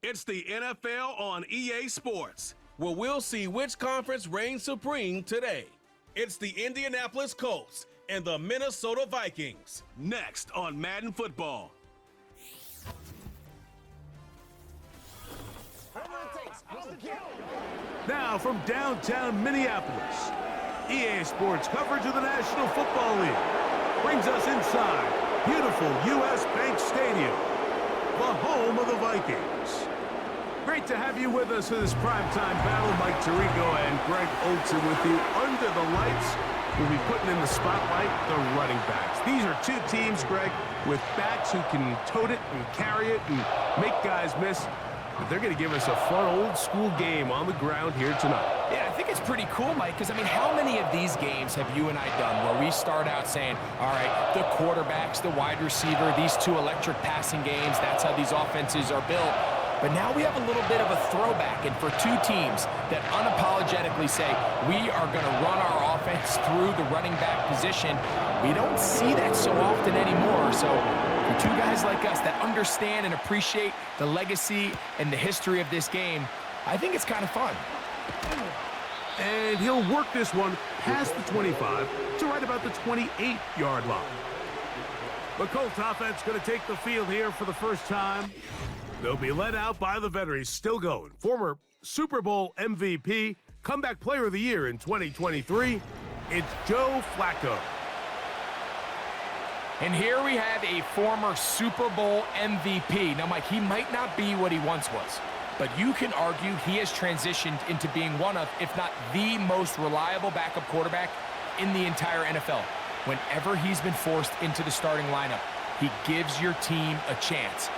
It's the NFL on EA Sports, where we'll see which conference reigns supreme today. It's the Indianapolis Colts and the Minnesota Vikings, next on Madden Football. Now from downtown Minneapolis, EA Sports coverage of the National Football League brings us inside beautiful U.S. Bank Stadium, the home of the Vikings. Great to have you with us for this primetime battle. Mike Tirico and Greg Olson with you under the lights. We'll be putting in the spotlight the running backs. These are two teams, Greg, with backs who can tote it and carry it and make guys miss. But they're going to give us a fun old-school game on the ground here tonight. Yeah, I think it's pretty cool, Mike, because, I mean, how many of these games have you and I done where we start out saying, all right, the quarterbacks, the wide receiver, these two electric passing games, that's how these offenses are built. But now we have a little bit of a throwback, and for two teams that unapologetically say, we are going to run our offense through the running back position, we don't see that so often anymore. So for two guys like us that understand and appreciate the legacy and the history of this game, I think it's kind of fun. And he'll work this one past the 25 to right about the 28-yard line. The Colts offense going to take the field here for the first time. They'll be led out by the veteran. He's still going. Former Super Bowl MVP, comeback player of the year in 2023. It's Joe Flacco. And here we have a former Super Bowl MVP. Now, Mike, he might not be what he once was, but you can argue he has transitioned into being one of, if not the most reliable backup quarterback in the entire NFL. Whenever he's been forced into the starting lineup, he gives your team a chance.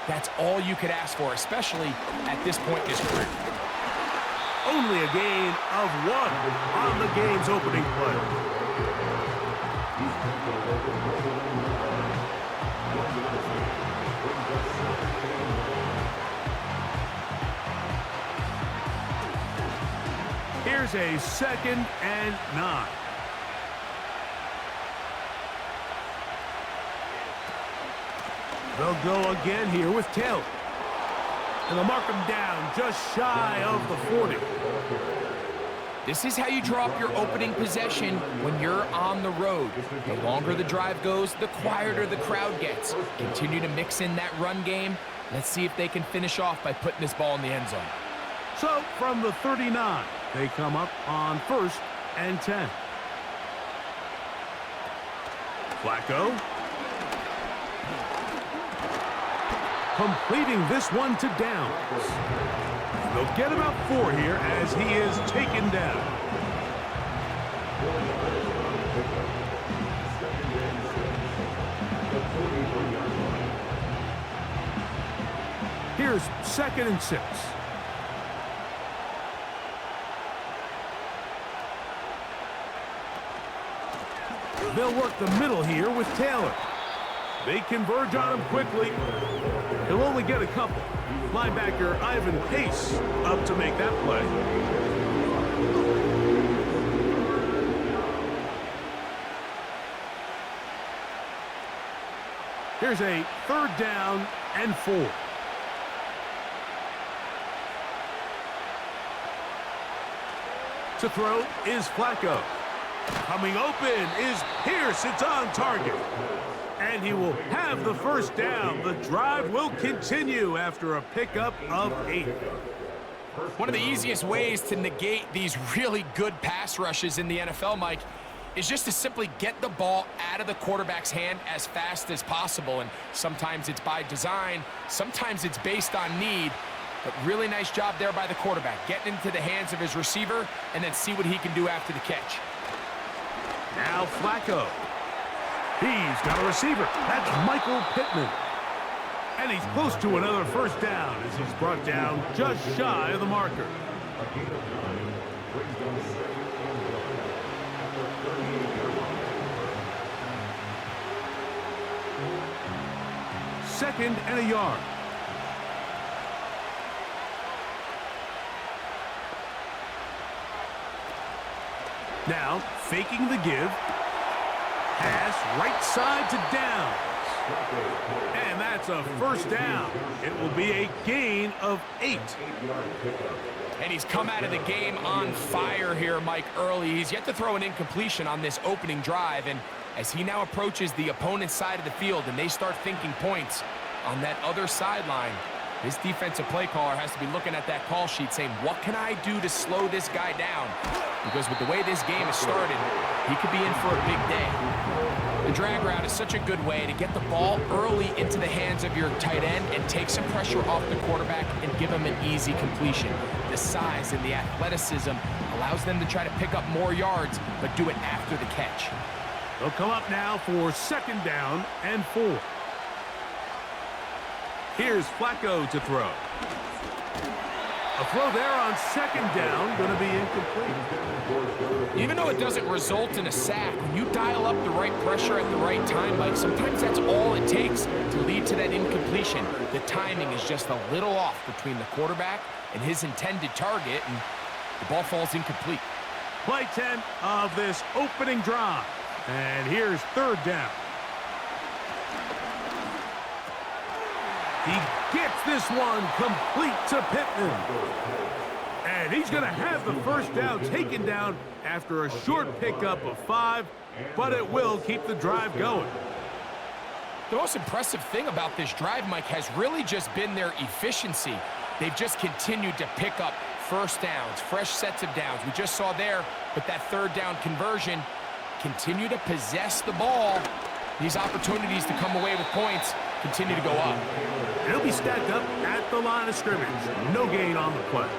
That's all you could ask for, especially at this point in his career. Only a gain of one on the game's opening play. Here's a 2nd and 9. They'll go again here with Taylor. And they'll mark him down just shy of the 40. This is how you draw up your opening possession when you're on the road. The longer the drive goes, the quieter the crowd gets. Continue to mix in that run game. Let's see if they can finish off by putting this ball in the end zone. So from the 39, they come up on 1st and 10. Flacco. Completing this one to Downs. They'll get about 4 here as he is taken down. Here's 2nd and 6. They'll work the middle here with Taylor. They converge on him quickly. He'll only get a couple. Linebacker Ivan Pace up to make that play. Here's a 3rd down and 4. To throw is Flacco. Coming open is Pierce. It's on target. And he will have the 1st down. The drive will continue after a pickup of 8. One of the easiest ways to negate these really good pass rushes in the NFL, Mike, is just to simply get the ball out of the quarterback's hand as fast as possible. And sometimes it's by design, sometimes it's based on need. But really nice job there by the quarterback, getting into the hands of his receiver and then see what he can do after the catch. Now Flacco. He's got a receiver. That's Michael Pittman. And he's close to another 1st down as he's brought down just shy of the marker. Second and a yard. Now, faking the give. Pass right side to Downs. And that's a first down. It will be a gain of 8. And he's come out of the game on fire here, Mike, early. He's yet to throw an incompletion on this opening drive. And as he now approaches the opponent's side of the field and they start thinking points on that other sideline, this defensive play caller has to be looking at that call sheet saying, what can I do to slow this guy down? Because with the way this game has started, he could be in for a big day. The drag route is such a good way to get the ball early into the hands of your tight end and take some pressure off the quarterback and give him an easy completion. The size and the athleticism allows them to try to pick up more yards, but do it after the catch. They'll come up now for 2nd down and 4. Here's Flacco to throw. A throw there on 2nd down, going to be incomplete. Even though it doesn't result in a sack, when you dial up the right pressure at the right time, Mike, sometimes that's all it takes to lead to that incompletion. The timing is just a little off between the quarterback and his intended target, and the ball falls incomplete. Play 10 of this opening drive. And here's 3rd down. He gets this one complete to Pittman. And he's going to have the first down taken down after a short pickup of 5, but it will keep the drive going. The most impressive thing about this drive, Mike, has really just been their efficiency. They've just continued to pick up first downs, fresh sets of downs. We just saw there with that 3rd down conversion, continue to possess the ball. These opportunities to come away with points continue to go up. He'll be stacked up at the line of scrimmage. No gain on the play.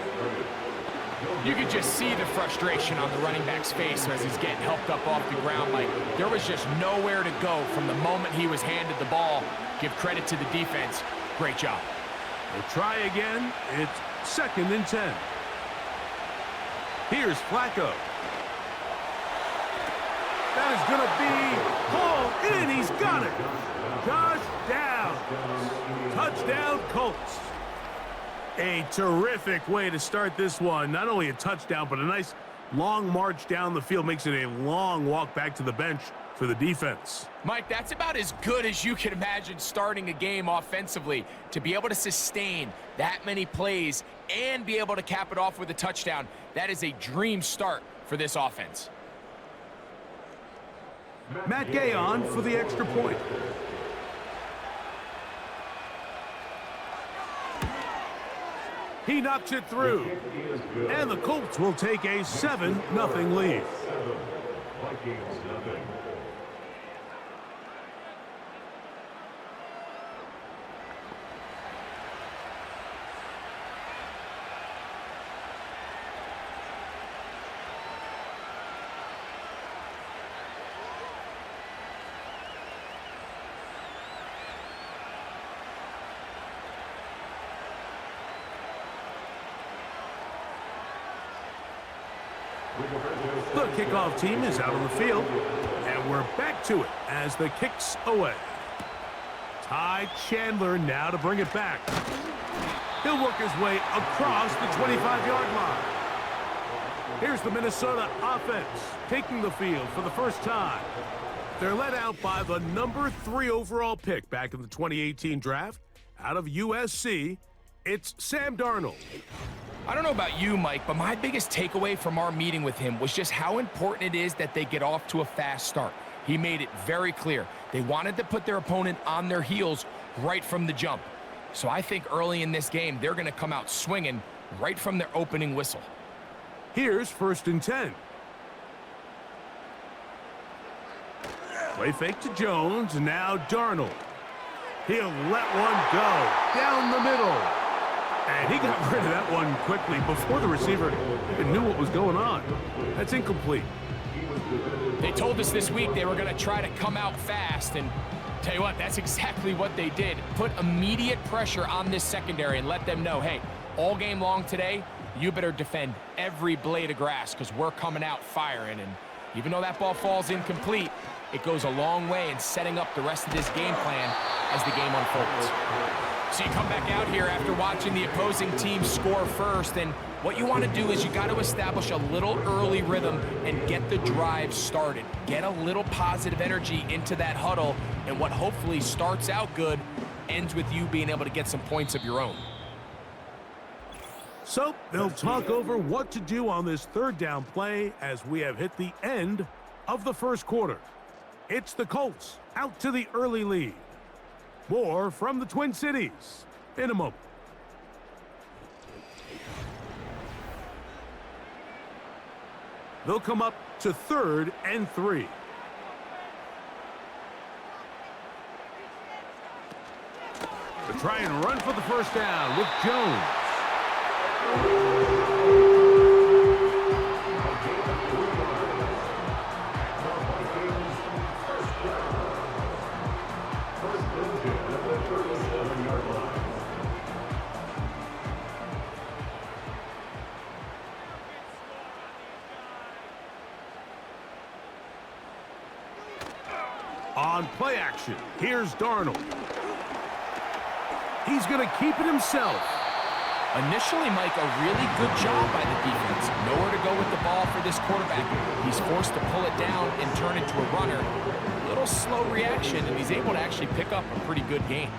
You could just see the frustration on the running back's face as he's getting helped up off the ground. Like, there was just nowhere to go from the moment he was handed the ball. Give credit to the defense. Great job. We'll try again. It's 2nd and 10. Here's Flacco. That is going to be hauled in. He's got it. Touchdown. Touchdown, Colts. A terrific way to start this one. Not only a touchdown, but a nice long march down the field. Makes it a long walk back to the bench for the defense. Mike, that's about as good as you can imagine starting a game offensively. To be able to sustain that many plays and be able to cap it off with a touchdown, that is a dream start for this offense. Matt Gay on for the extra point. He knocks it through. And the Colts will take a 7-0 lead. The kickoff team is out on the field, and we're back to it as the kick's away. Ty Chandler now to bring it back. He'll work his way across the 25-yard line. Here's the Minnesota offense taking the field for the first time. They're led out by the number 3 overall pick back in the 2018 draft out of USC. It's Sam Darnold. I don't know about you, Mike, but my biggest takeaway from our meeting with him was just how important it is that they get off to a fast start. He made it very clear. They wanted to put their opponent on their heels right from the jump. So I think early in this game, they're going to come out swinging right from their opening whistle. Here's 1st and 10. Play fake to Jones, now Darnold. He'll let one go down the middle. And he got rid of that one quickly before the receiver even knew what was going on. That's incomplete. They told us this week they were going to try to come out fast, and tell you what, that's exactly what they did. Put immediate pressure on this secondary and let them know, hey, all game long today, you better defend every blade of grass because we're coming out firing. And even though that ball falls incomplete, it goes a long way in setting up the rest of this game plan as the game unfolds. So you come back out here after watching the opposing team score first, and what you want to do is you got to establish a little early rhythm and get the drive started. Get a little positive energy into that huddle, and what hopefully starts out good ends with you being able to get some points of your own. So they'll talk over what to do on this third down play as we have hit the end of the first quarter. It's the Colts out to the early lead. More from the Twin Cities in a moment. They'll come up to 3rd and 3. They'll try and run for the first down with Jones. On play action, here's Darnold. He's going to keep it himself. Initially, Mike, a really good job by the defense. Nowhere to go with the ball for this quarterback. He's forced to pull it down and turn it to a runner. A little slow reaction, and he's able to actually pick up a pretty good gain.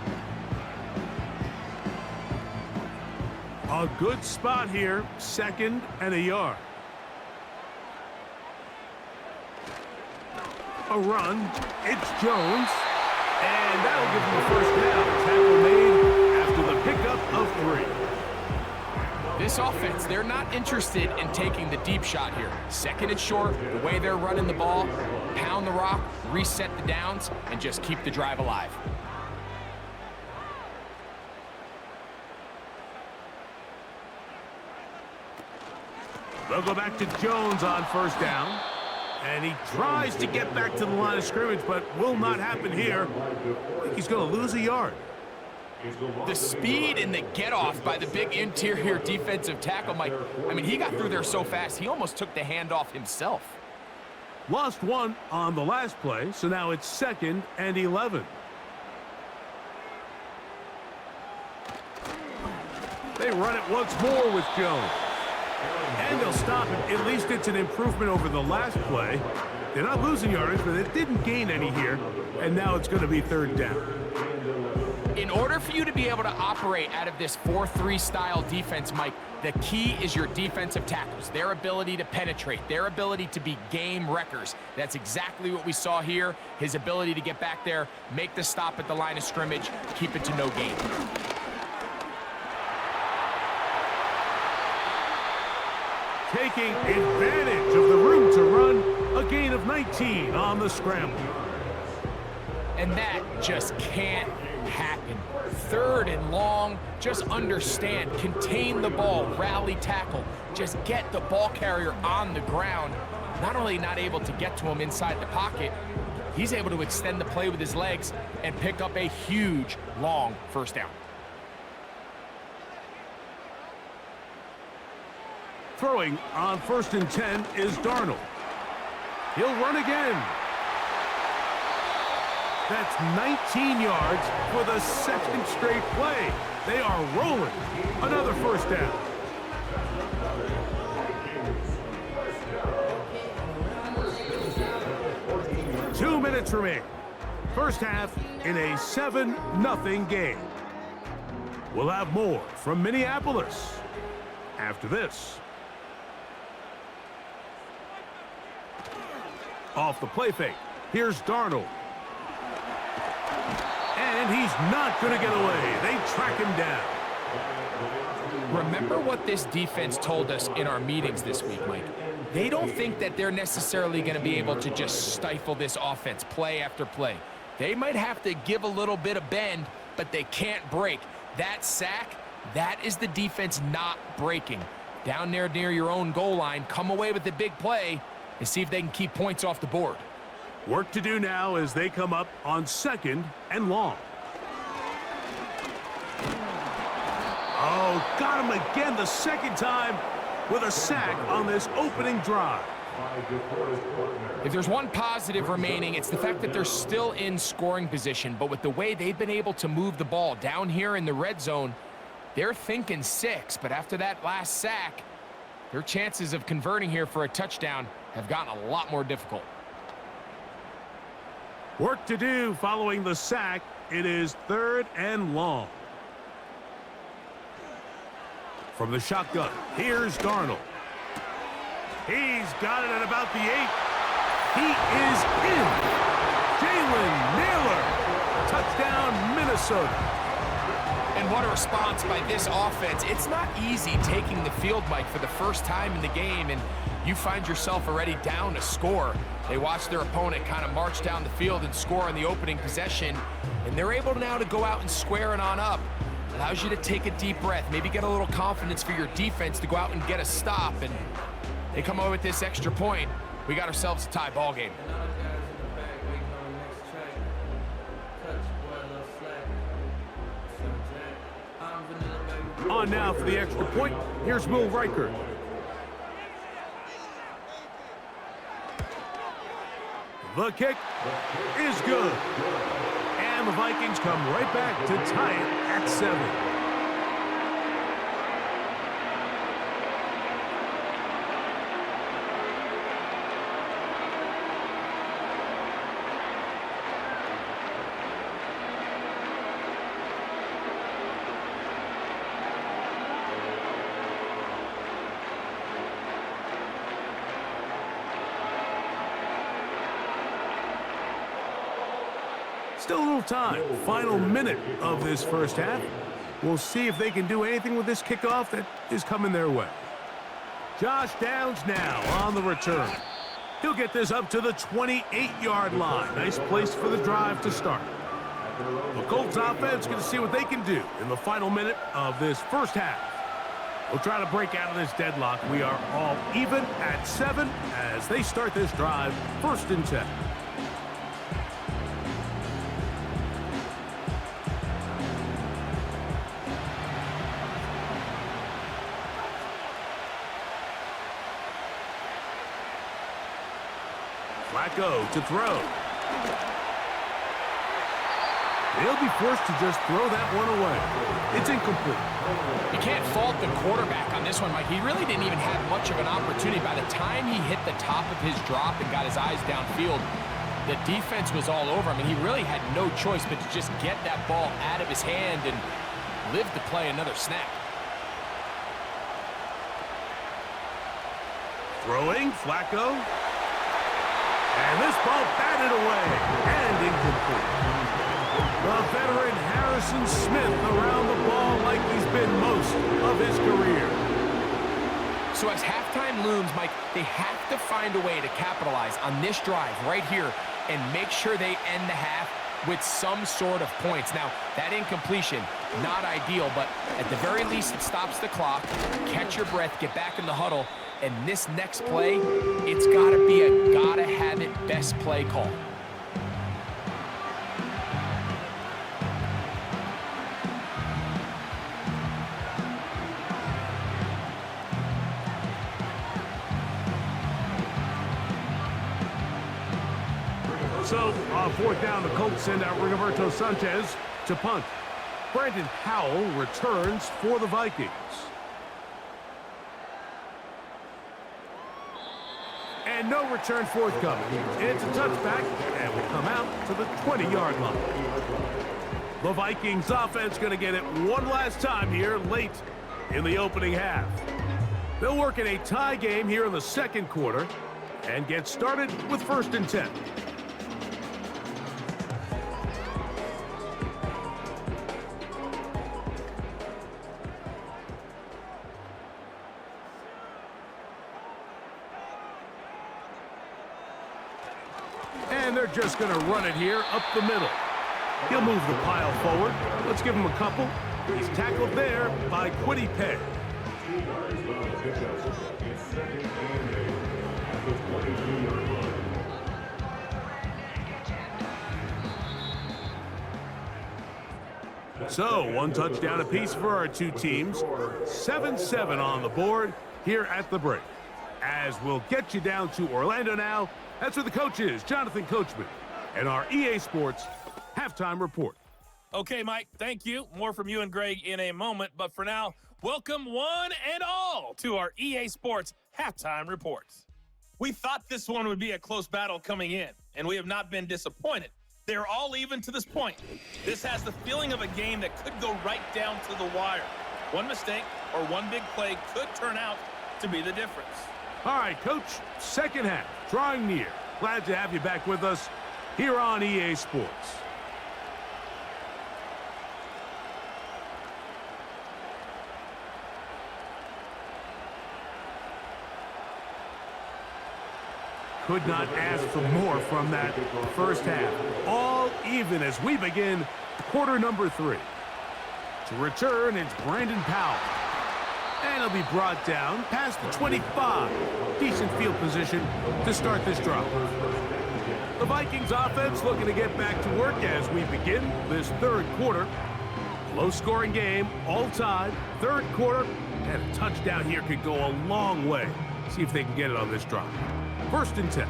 A good spot here, 2nd and a yard. A run, it's Jones, and that'll give him the first down. Tackle made after the pickup of 3. This offense, they're not interested in taking the deep shot here. 2nd and short, the way they're running the ball, pound the rock, reset the downs, and just keep the drive alive. They'll go back to Jones on first down. And he tries to get back to the line of scrimmage, but will not happen here. I think he's going to lose a yard. The speed and the get-off by the big interior defensive tackle, Mike. I mean, he got through there so fast, he almost took the handoff himself. Lost 1 on the last play, so now it's 2nd and 11. They run it once more with Jones. And they'll stop it. At least it's an improvement over the last play. They're not losing yardage, but they didn't gain any here. And now it's going to be 3rd down. In order for you to be able to operate out of this 4-3 style defense, Mike, the key is your defensive tackles, their ability to penetrate, their ability to be game wreckers. That's exactly what we saw here. His ability to get back there, make the stop at the line of scrimmage, keep it to no gain. Taking advantage of the room to run, a gain of 19 on the scramble. And that just can't happen. 3rd and long, just understand, contain the ball, rally tackle, just get the ball carrier on the ground. Not only not able to get to him inside the pocket, he's able to extend the play with his legs and pick up a huge, long first down. Throwing on 1st and 10 is Darnold. He'll run again. That's 19 yards for the 2nd straight play. They are rolling. Another first down. Two minutes remain. First half in a 7-0 game. We'll have more from Minneapolis after this. Off the play fake, here's Darnold. And he's not going to get away. They track him down. Remember what this defense told us in our meetings this week, Mike. They don't think that they're necessarily going to be able to just stifle this offense play after play. They might have to give a little bit of bend, but they can't break. That sack, that is the defense not breaking. Down there near your own goal line, come away with the big play and see if they can keep points off the board. Work to do now as they come up on 2nd and long. Oh, got him again the 2nd time with a sack on this opening drive. If there's one positive remaining, it's the fact that they're still in scoring position. But with the way they've been able to move the ball down here in the red zone, they're thinking 6. But after that last sack, their chances of converting here for a touchdown have gotten a lot more difficult. Work to do following the sack. It is 3rd and long. From the shotgun, here's Darnold. He's got it at about the 8. He is in. Jalen Naylor. Touchdown, Minnesota. And what a response by this offense. It's not easy taking the field, Mike, for the first time in the game, and you find yourself already down a score. They watch their opponent kind of march down the field and score on the opening possession, and they're able now to go out and square it on up. Allows you to take a deep breath, maybe get a little confidence for your defense to go out and get a stop, and they come away with this extra point. We got ourselves a tie ball game. On now for the extra point. Here's Will Riker. The kick is good. And the Vikings come right back to tie it at 7. Still a little time. Final minute of this first half. We'll see if they can do anything with this kickoff that is coming their way. Josh Downs now on the return. He'll get this up to the 28-yard line. Nice place for the drive to start. The Colts offense going to see what they can do in the final minute of this first half. We'll try to break out of this deadlock. We are all even at 7 as they start this drive, 1st and 10. Flacco to throw. They'll be forced to just throw that one away. It's incomplete. You can't fault the quarterback on this one, Mike. He really didn't even have much of an opportunity. By the time he hit the top of his drop and got his eyes downfield, the defense was all over him, and he really had no choice but to just get that ball out of his hand and live to play another snap. Throwing, Flacco. And this ball batted away and incomplete. The veteran Harrison Smith around the ball like he's been most of his career. So as halftime looms, Mike, they have to find a way to capitalize on this drive right here and make sure they end the half with some sort of points. Now, that incompletion, not ideal, but at the very least, it stops the clock. Catch your breath, get back in the huddle, and this next play, it's got to be a gotta-have-it best play call. So, on 4th down, the Colts send out Rigoberto Sanchez to punt. Brandon Howell returns for the Vikings. And no return forthcoming. It's a touchback, and we come out to the 20-yard line. The Vikings offense going to get it one last time here late in the opening half. They'll work in a tie game here in the 2nd quarter and get started with 1st and 10. And they're just going to run it here up the middle. He'll move the pile forward. Let's give him a couple. He's tackled there by Kwity Paye. So, one touchdown apiece for our two teams. 7-7 on the board here at the break. As we'll get you down to Orlando now. That's where the coach is, Jonathan Coachman, and our EA Sports Halftime Report. Okay, Mike, thank you. More from you and Greg in a moment. But for now, welcome one and all to our EA Sports Halftime Reports. We thought this one would be a close battle coming in, and we have not been disappointed. They're all even to this point. This has the feeling of a game that could go right down to the wire. One mistake or one big play could turn out to be the difference. All right, Coach, second half, drawing near. Glad to have you back with us here on EA Sports. Could not ask for more from that first half. All even as we begin quarter number 3. To return, it's Brandon Powell. And he'll be brought down past the 25. Decent field position to start this drive. The Vikings offense looking to get back to work as we begin this third quarter. Low-scoring game, all tied, third quarter, and a touchdown here could go a long way. See if they can get it on this drive. First and 10.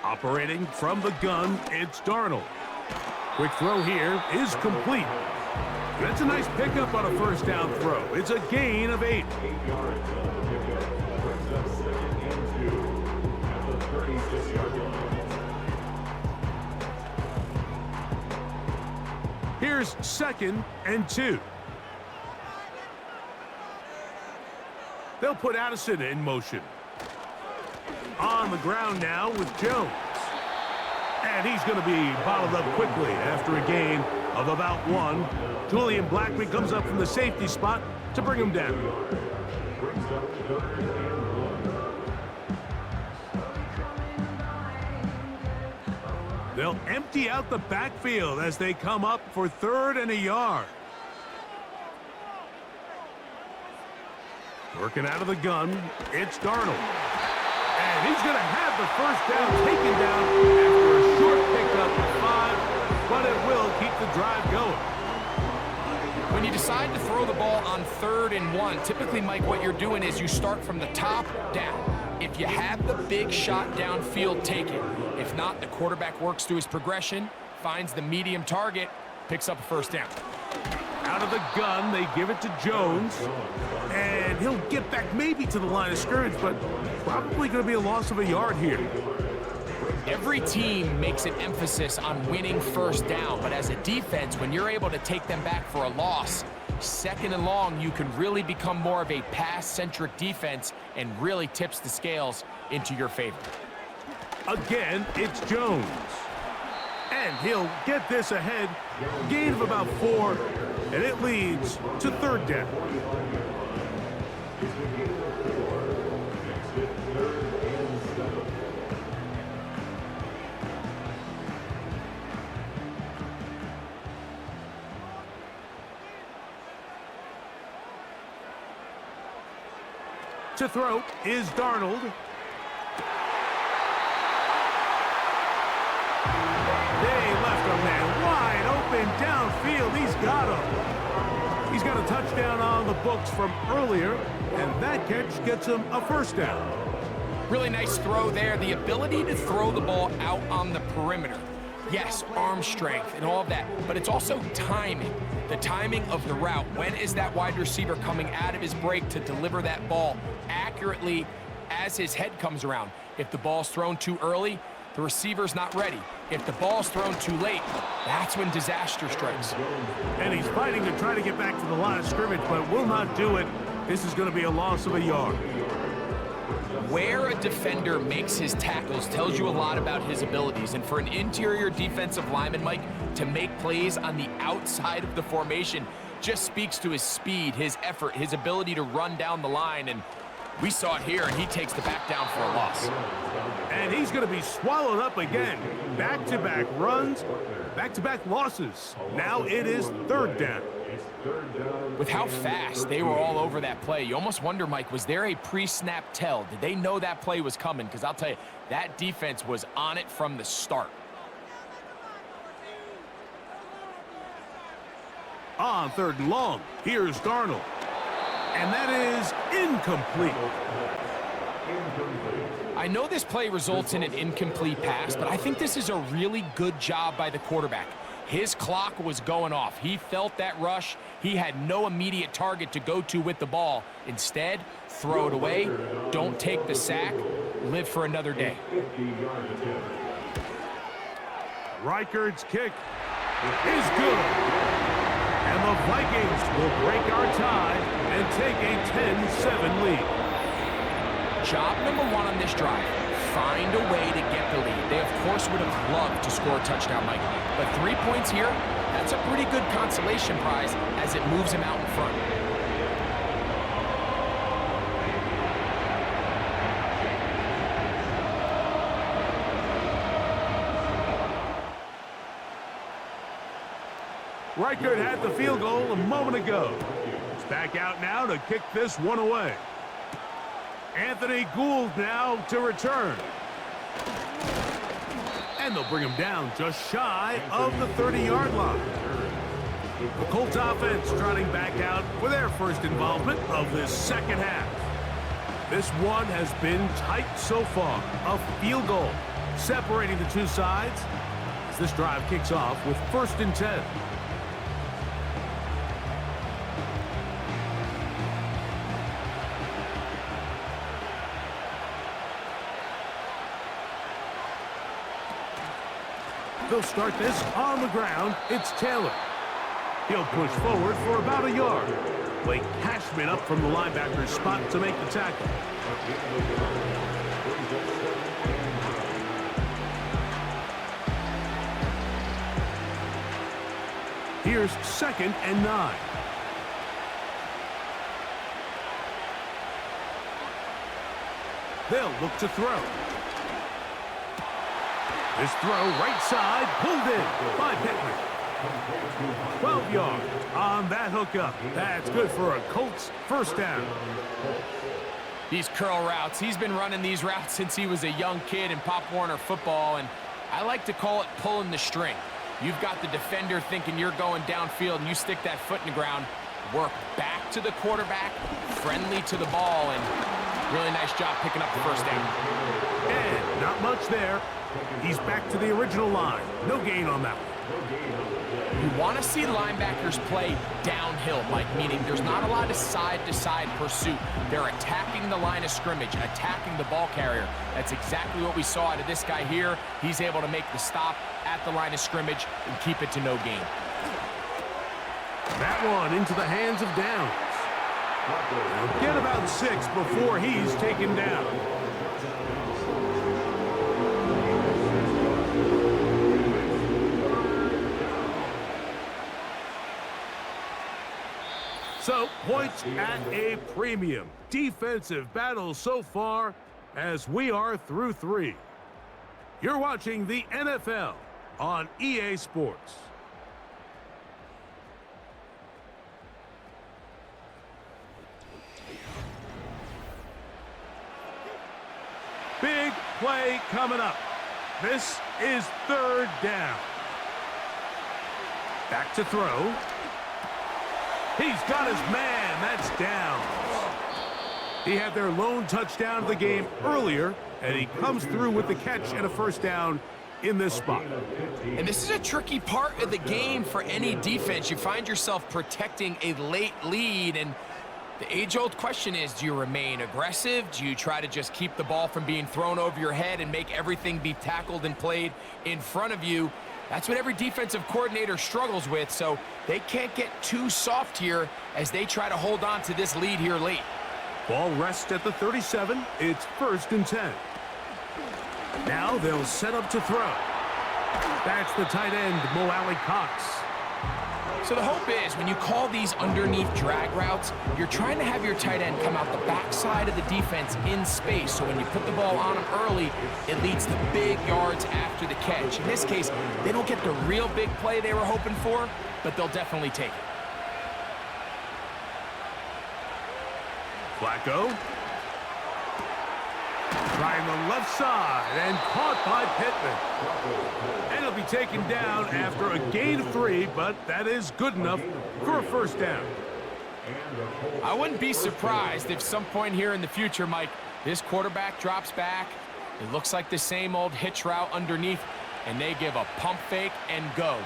Operating from the gun, it's Darnold. Quick throw here is complete. That's a nice pickup on a first down throw. It's a gain of 8. Here's 2nd and 2. They'll put Addison in motion. On the ground now with Jones. And he's going to be bottled up quickly after a gain of about 1. Julian Blackman comes up from the safety spot to bring him down. They'll empty out the backfield as they come up for 3rd and a yard. Working out of the gun, it's Darnold. And he's going to have the first down taken down after a short pickup of 5, but it will keep the drive going. When you decide to throw the ball on 3rd and 1, typically, Mike, what you're doing is you start from the top down. If you have the big shot downfield, take it. If not, the quarterback works through his progression, finds the medium target, picks up a first down. Out of the gun, they give it to Jones. And he'll get back maybe to the line of scrimmage, but probably going to be a loss of a yard here. Every team makes an emphasis on winning first down, but as a defense, when you're able to take them back for a loss, 2nd and long, you can really become more of a pass-centric defense and really tips the scales into your favor. Again, it's Jones. And he'll get this ahead. Gain of about 4, and it leads to 3rd down. To throw is Darnold. They left a man wide open downfield. He's got him. He's got a touchdown on the books from earlier, and that catch gets him a first down. Really nice throw there. The ability to throw the ball out on the perimeter. Yes, arm strength and all of that, but it's also timing. The timing of the route. When is that wide receiver coming out of his break to deliver that ball accurately as his head comes around? If the ball's thrown too early, the receiver's not ready. If the ball's thrown too late, that's when disaster strikes. And he's fighting to try to get back to the line of scrimmage, but will not do it. This is going to be a loss of a yard. Where a defender makes his tackles tells you a lot about his abilities. And for an interior defensive lineman, Mike, to make plays on the outside of the formation just speaks to his speed, his effort, his ability to run down the line. And we saw it here, and he takes the back down for a loss. And he's going to be swallowed up again. Back-to-back runs, back-to-back losses. Now it is 3rd down. With how fast they were all over that play, you almost wonder, Mike, was there a pre-snap tell? Did they know that play was coming? Because I'll tell you, that defense was on it from the start. On 3rd and long, here's Darnold. And that is incomplete. I know this play results in an incomplete pass, but I think this is a really good job by the quarterback. His clock was going off. He felt that rush. He had no immediate target to go to with the ball. Instead, throw it away. Don't take the sack. Live for another day. Reichard's kick is good. And the Vikings will break our tie and take a 10-7 lead. Job number 1 on this drive, find a way to get the lead. They, of course, would have loved to score a touchdown, Mike. But 3 points here, that's a pretty good consolation prize as it moves him out in front. Reichard had the field goal a moment ago. He's back out now to kick this one away. Anthony Gould now to return. And they'll bring him down just shy of the 30-yard line. The Colts offense trotting back out for their first involvement of this second half. This one has been tight so far. A field goal separating the two sides as this drive kicks off with 1st and 10. They'll start this on the ground. It's Taylor. He'll push forward for about a yard. Blake Cashman up from the linebacker's spot to make the tackle. Here's 2nd and 9. They'll look to throw. This throw right side, pulled in by Pittman. 12 yards on that hookup. That's good for a Colts first down. These curl routes, he's been running these routes since he was a young kid in Pop Warner football, and I like to call it pulling the string. You've got the defender thinking you're going downfield, and you stick that foot in the ground, work back to the quarterback, friendly to the ball, and really nice job picking up the first down. And not much there. He's back to the original line. No gain on that one. You want to see linebackers play downhill, Mike, meaning there's not a lot of side-to-side pursuit. They're attacking the line of scrimmage, attacking the ball carrier. That's exactly what we saw out of this guy here. He's able to make the stop at the line of scrimmage and keep it to no gain. That one into the hands of Downs. He'll get about 6 before he's taken down. So, points at a premium. Defensive battle so far as we are through 3. You're watching the NFL on EA Sports. Big play coming up. This is 3rd down. Back to throw. He's got his man. That's down. He had their lone touchdown of the game earlier, and he comes through with the catch and a first down in this spot. And this is a tricky part of the game for any defense. You find yourself protecting a late lead, and the age-old question is, do you remain aggressive? Do you try to just keep the ball from being thrown over your head and make everything be tackled and played in front of you? That's what every defensive coordinator struggles with, so they can't get too soft here as they try to hold on to this lead here late. Ball rests at the 37. It's 1st and 10. Now they'll set up to throw. That's the tight end, Mo Alley-Cox. So the hope is when you call these underneath drag routes, you're trying to have your tight end come out the backside of the defense in space. So when you put the ball on him early, it leads to big yards after the catch. In this case, they don't get the real big play they were hoping for, but they'll definitely take it. Flacco. Trying the left side and caught by Pittman. And he'll be taken down after a gain of 3, but that is good enough for a first down. I wouldn't be surprised if some point here in the future, Mike, this quarterback drops back. It looks like the same old hitch route underneath, and they give a pump fake and go.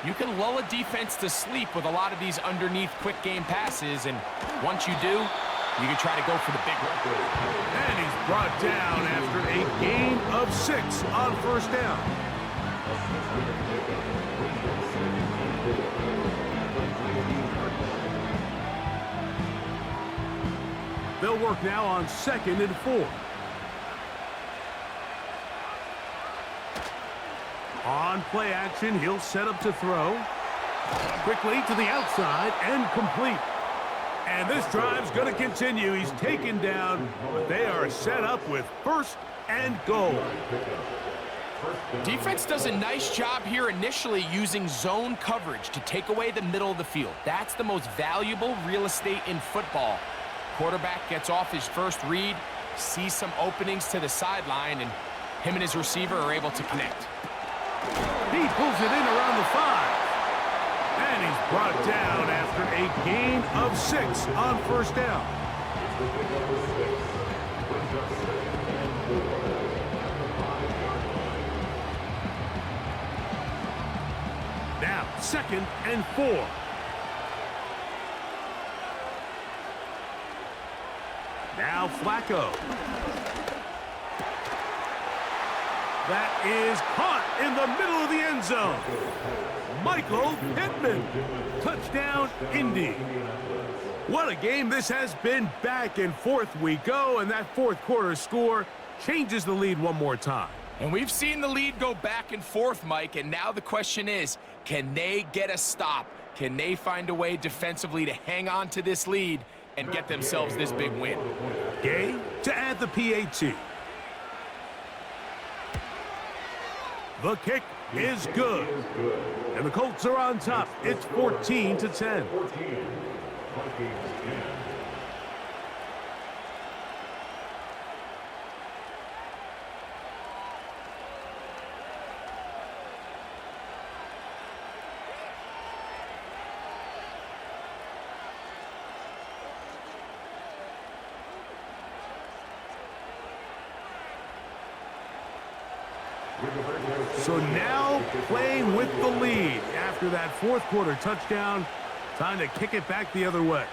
You can lull a defense to sleep with a lot of these underneath quick game passes, and once you do, you can try to go for the big one. And he's brought down after a gain of 6 on first down. They'll work now on 2nd and 4. On play action, he'll set up to throw. Quickly to the outside and complete. And this drive's going to continue. He's taken down, but they are set up with 1st and goal. Defense does a nice job here initially using zone coverage to take away the middle of the field. That's the most valuable real estate in football. Quarterback gets off his first read, sees some openings to the sideline, and him and his receiver are able to connect. He pulls it in around the 5. And he's brought down after a gain of 6 on first down. Now, 2nd and 4. Now Flacco. That is caught in the middle of the end zone. Michael Pittman. Touchdown, Indy. What a game this has been. Back and forth we go, and that 4th quarter score changes the lead one more time. And we've seen the lead go back and forth, Mike, and now the question is, can they get a stop? Can they find a way defensively to hang on to this lead and get themselves this big win? Gay to add the PAT. The kick is good. And the Colts are on top. It's 14-10. So now playing with the lead after that 4th quarter touchdown. Time to kick it back the other way.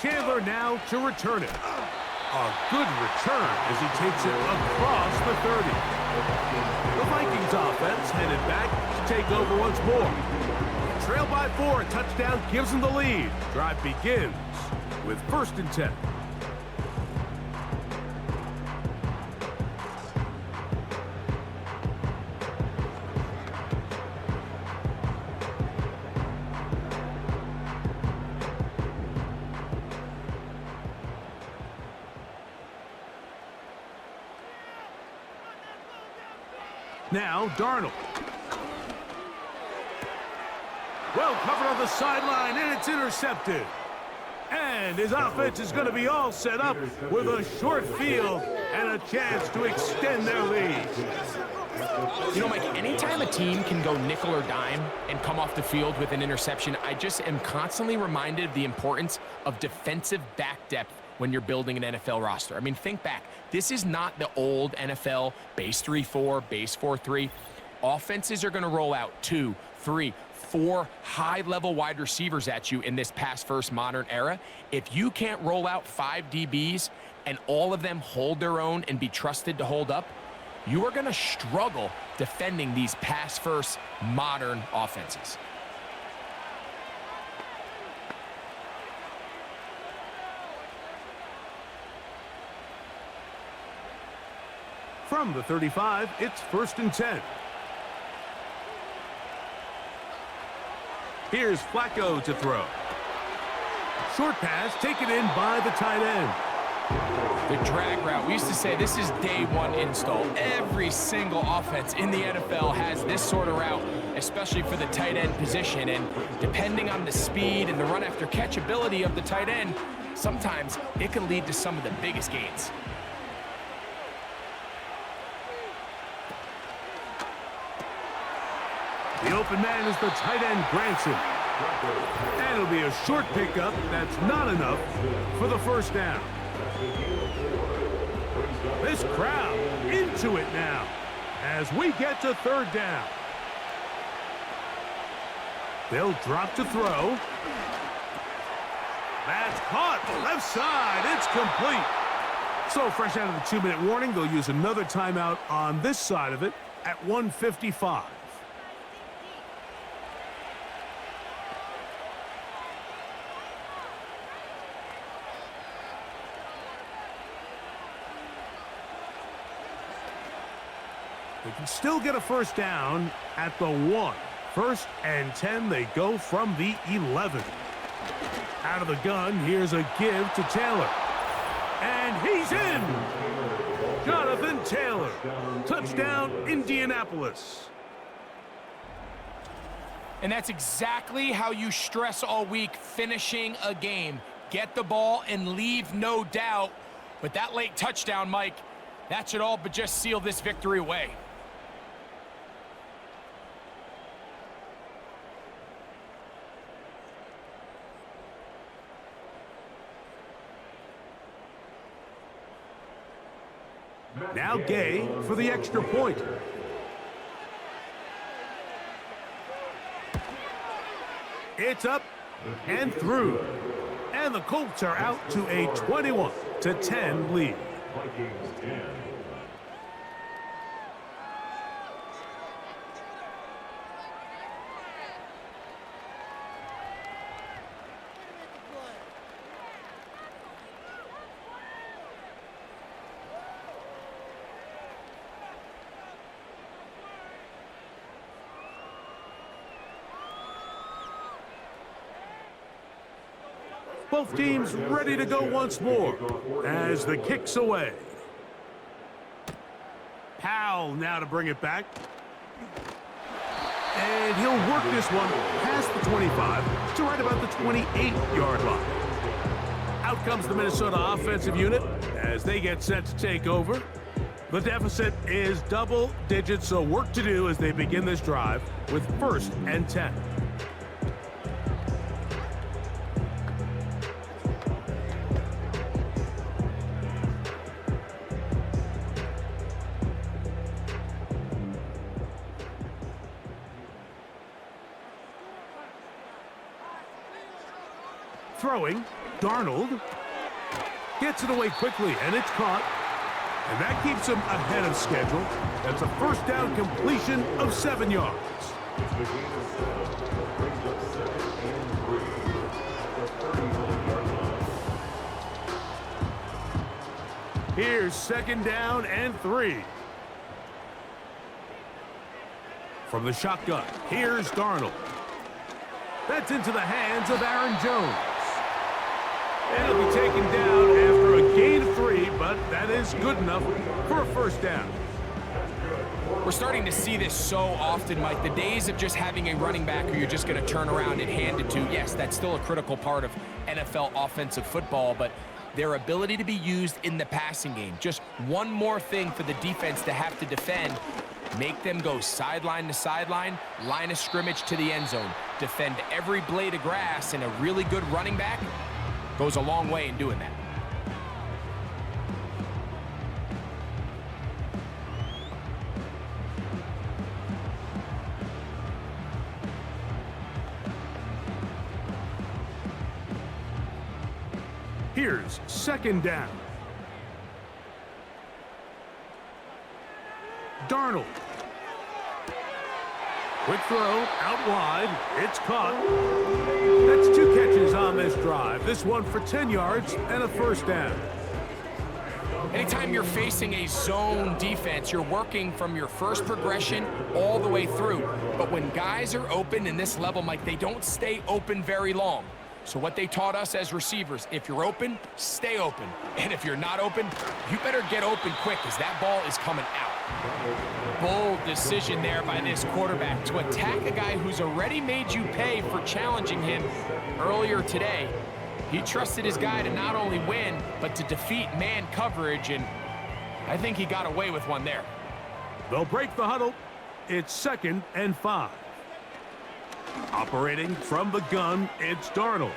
Chandler now to return it. A good return as he takes it across the 30. The Vikings offense headed back to take over once more. Trail by 4, touchdown gives them the lead. Drive begins with 1st and 10. Now, Darnold. Well covered on the sideline, and it's intercepted. And his offense is going to be all set up with a short field and a chance to extend their lead. You know, Mike, anytime a team can go nickel or dime and come off the field with an interception, I just am constantly reminded of the importance of defensive back depth when you're building an NFL roster. I mean, think back. This is not the old NFL base 3-4, base 4-3. Offenses are going to roll out 2, 3, 4 high-level wide receivers at you in this pass-first modern era. If you can't roll out 5 DBs and all of them hold their own and be trusted to hold up, you are going to struggle defending these pass-first modern offenses. From the 35, it's 1st and 10. Here's Flacco to throw. Short pass taken in by the tight end. The drag route. We used to say this is day one install. Every single offense in the NFL has this sort of route, especially for the tight end position. And depending on the speed and the run after catch ability of the tight end, sometimes it can lead to some of the biggest gains. The open man is the tight end, Granson. And it'll be a short pickup. That's not enough for the first down. This crowd into it now as we get to third down. They'll drop to throw. That's caught. Left side. It's complete. So fresh out of the 2-minute warning, they'll use another timeout on this side of it at 1:55. They can still get a first down at the 1. 1st and 10, they go from the 11. Out of the gun, here's a give to Taylor. And he's in! Jonathan Taylor. Touchdown, Indianapolis. And that's exactly how you stress all week, finishing a game. Get the ball and leave no doubt. But that late touchdown, Mike, that should all but just seal this victory away. Now Gay for the extra point. It's up and through. And the Colts are out to a 21-10 lead. Both teams ready to go once more as the kick's away. Powell now to bring it back. And he'll work this one past the 25 to right about the 28-yard line. Out comes the Minnesota offensive unit as they get set to take over. The deficit is double digits, so work to do as they begin this drive with 1st and 10. Throwing, Darnold gets it away quickly, and it's caught. And that keeps him ahead of schedule. That's a first down completion of 7 yards. Here's 2nd down and 3. From the shotgun, here's Darnold. That's into the hands of Aaron Jones. And it'll be taken down after a gain of 3, but that is good enough for a first down. We're starting to see this so often, Mike. The days of just having a running back who you're just going to turn around and hand it to, yes, that's still a critical part of NFL offensive football, but their ability to be used in the passing game, just one more thing for the defense to have to defend, make them go sideline to sideline, line of scrimmage to the end zone, defend every blade of grass, and a really good running back goes a long way in doing that. Here's 2nd down. Darnold. Quick throw, out wide. It's caught. That's 2 catches on this drive. This one for 10 yards and a first down. Anytime you're facing a zone defense, you're working from your first progression all the way through. But when guys are open in this level, Mike, they don't stay open very long. So what they taught us as receivers, if you're open, stay open. And if you're not open, you better get open quick because that ball is coming out. Bold decision there by this quarterback to attack a guy who's already made you pay for challenging him earlier today. He trusted his guy to not only win, but to defeat man coverage, and I think he got away with one there. They'll break the huddle. It's 2nd and 5. Operating from the gun, it's Darnold.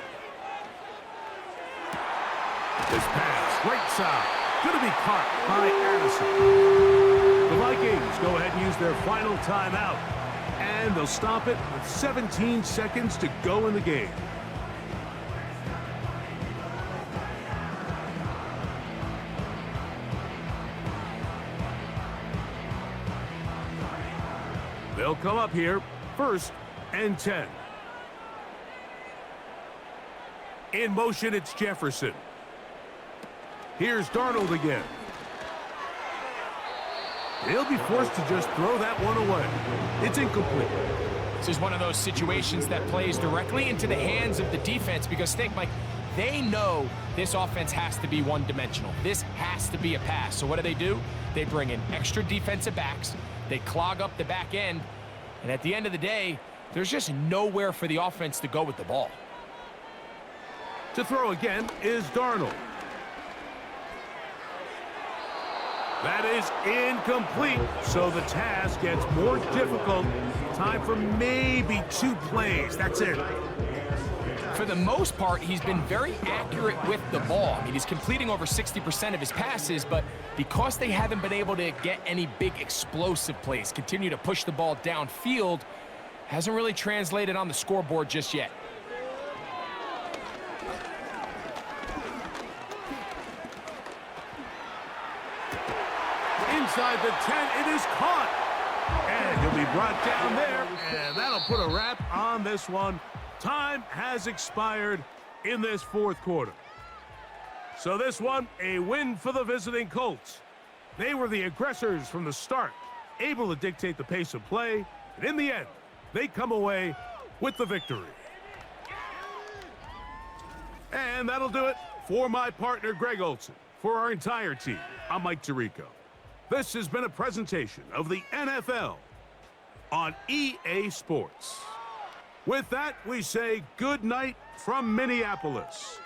This pass, right side, going to be caught by Addison. The Vikings go ahead and use their final timeout, and they'll stop it with 17 seconds to go in the game. They'll come up here, 1st and 10. In motion, it's Jefferson. Here's Darnold again. He'll be forced to just throw that one away. It's incomplete. This is one of those situations that plays directly into the hands of the defense because think, Mike, they know this offense has to be one-dimensional. This has to be a pass. So what do? They bring in extra defensive backs. They clog up the back end. And at the end of the day, there's just nowhere for the offense to go with the ball. To throw again is Darnold. That is incomplete, so the task gets more difficult. Time for maybe 2 plays. That's it. For the most part, he's been very accurate with the ball. I mean, he's completing over 60% of his passes, but because they haven't been able to get any big explosive plays, continue to push the ball downfield, hasn't really translated on the scoreboard just yet. Inside the 10, it is caught. And he'll be brought down there, and that'll put a wrap on this one. Time has expired in this 4th quarter. So this one, a win for the visiting Colts. They were the aggressors from the start, able to dictate the pace of play, and in the end, they come away with the victory. And that'll do it for my partner, Greg Olson. For our entire team, I'm Mike Tirico. This has been a presentation of the NFL on EA Sports. With that, we say good night from Minneapolis.